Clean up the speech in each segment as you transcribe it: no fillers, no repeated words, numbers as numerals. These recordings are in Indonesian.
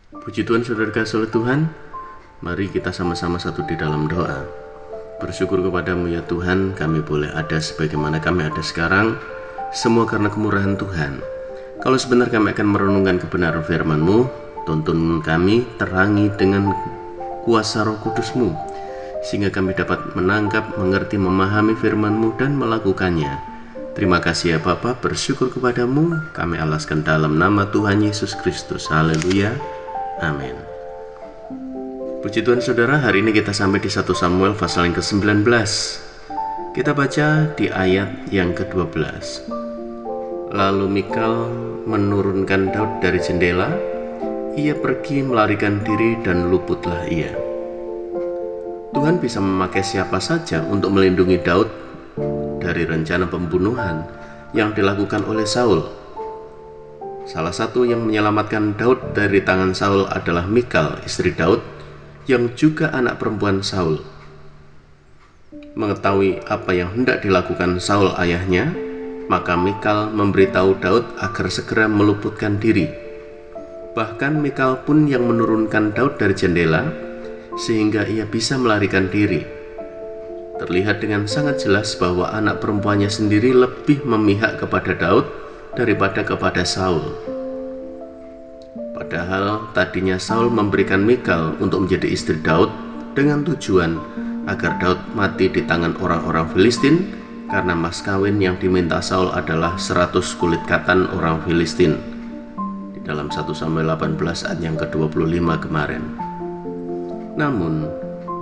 Puji Tuhan, saudara kasih oleh Tuhan. Mari kita sama-sama satu di dalam doa. Bersyukur kepadamu ya Tuhan, kami boleh ada sebagaimana kami ada sekarang, semua karena kemurahan Tuhan. Kalau sebentar kami akan merenungkan kebenaran firman-Mu, tuntun kami terangi dengan kuasa Roh Kudus-Mu, sehingga kami dapat menangkap, mengerti, memahami firman-Mu dan melakukannya. Terima kasih ya Bapa, bersyukur kepadamu, kami alaskan dalam nama Tuhan Yesus Kristus. Haleluya, amin. Puji Tuhan saudara, hari ini kita sampai di 1 Samuel pasal yang ke-19. Kita baca di ayat yang ke-12. Lalu Mikal menurunkan Daud dari jendela, ia pergi melarikan diri dan luputlah ia. Tuhan bisa memakai siapa saja untuk melindungi Daud dari rencana pembunuhan yang dilakukan oleh Saul. Salah satu yang menyelamatkan Daud dari tangan Saul adalah Mikal, istri Daud, yang juga anak perempuan Saul. Mengetahui apa yang hendak dilakukan Saul ayahnya, maka Mikal memberitahu Daud agar segera meluputkan diri. Bahkan Mikal pun yang menurunkan Daud dari jendela, sehingga ia bisa melarikan diri. Terlihat dengan sangat jelas bahwa anak perempuannya sendiri lebih memihak kepada Daud daripada kepada Saul. Padahal tadinya Saul memberikan Mikal untuk menjadi istri Daud dengan tujuan agar Daud mati di tangan orang-orang Filistin, karena mas kawin yang diminta Saul adalah 100 kulit katan orang Filistin di dalam 1 Samuel 18 ayat yang ke-25 kemarin. Namun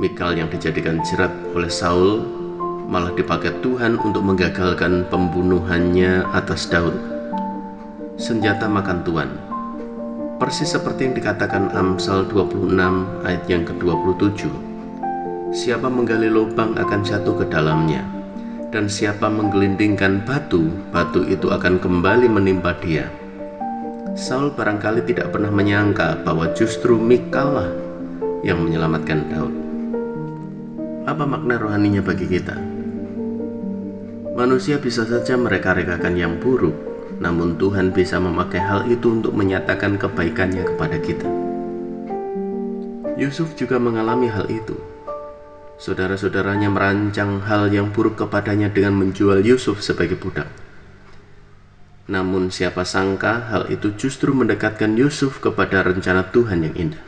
Mikal yang dijadikan jerat oleh Saul malah dipakai Tuhan untuk menggagalkan pembunuhannya atas Daud. Senjata makan tuan, persis seperti yang dikatakan Amsal 26 ayat yang ke-27. Siapa menggali lubang akan jatuh ke dalamnya, dan siapa menggelindingkan batu, batu itu akan kembali menimpa dia. Saul barangkali tidak pernah menyangka bahwa justru Mikal lah yang menyelamatkan Daud. Apa makna rohaninya bagi kita? Manusia bisa saja mereka-rekakan yang buruk, namun Tuhan bisa memakai hal itu untuk menyatakan kebaikannya kepada kita. Yusuf juga mengalami hal itu. Saudara-saudaranya merancang hal yang buruk kepadanya dengan menjual Yusuf sebagai budak. Namun siapa sangka hal itu justru mendekatkan Yusuf kepada rencana Tuhan yang indah.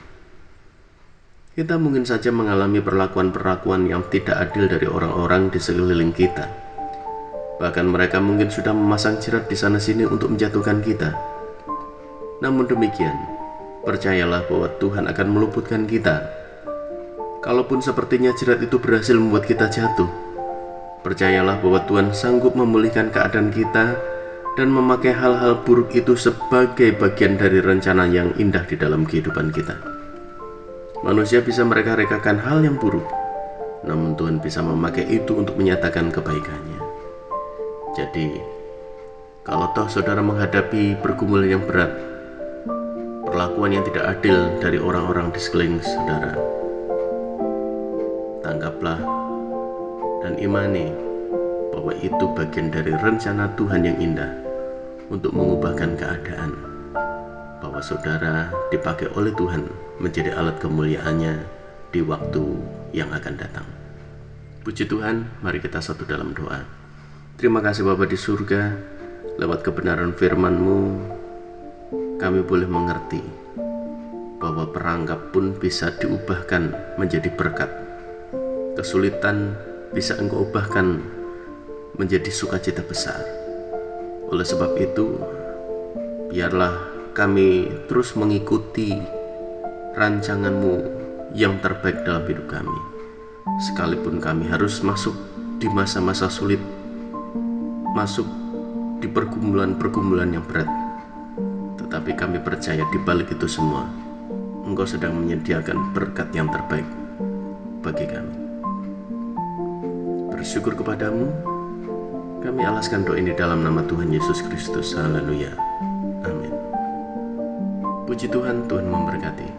Kita mungkin saja mengalami perlakuan-perlakuan yang tidak adil dari orang-orang di sekeliling kita. Bahkan mereka mungkin sudah memasang jerat di sana-sini untuk menjatuhkan kita. Namun demikian, percayalah bahwa Tuhan akan meluputkan kita. Kalaupun sepertinya jerat itu berhasil membuat kita jatuh, percayalah bahwa Tuhan sanggup memulihkan keadaan kita dan memakai hal-hal buruk itu sebagai bagian dari rencana yang indah di dalam kehidupan kita. Manusia bisa mereka-rekakan hal yang buruk, namun Tuhan bisa memakai itu untuk menyatakan kebaikannya. Jadi, kalau toh saudara menghadapi pergumulan yang berat, perlakuan yang tidak adil dari orang-orang di sekeliling saudara, tangkaplah dan imani bahwa itu bagian dari rencana Tuhan yang indah untuk mengubahkan keadaan, bahwa saudara dipakai oleh Tuhan menjadi alat kemuliaannya di waktu yang akan datang. Puji Tuhan, mari kita satu dalam doa. Terima kasih Bapa di surga, lewat kebenaran firman-Mu kami boleh mengerti bahwa perangkap pun bisa diubahkan menjadi berkat. Kesulitan bisa Engkau ubahkan menjadi sukacita besar. Oleh sebab itu, biarlah kami terus mengikuti rancangan-Mu yang terbaik dalam hidup kami. Sekalipun kami harus masuk di masa-masa sulit, masuk di pergumulan-pergumulan yang berat, tetapi kami percaya di balik itu semua Engkau sedang menyediakan berkat yang terbaik bagi kami. Bersyukur kepadamu, kami alaskan doa ini dalam nama Tuhan Yesus Kristus. Haleluya, amin. Puji Tuhan, Tuhan memberkati.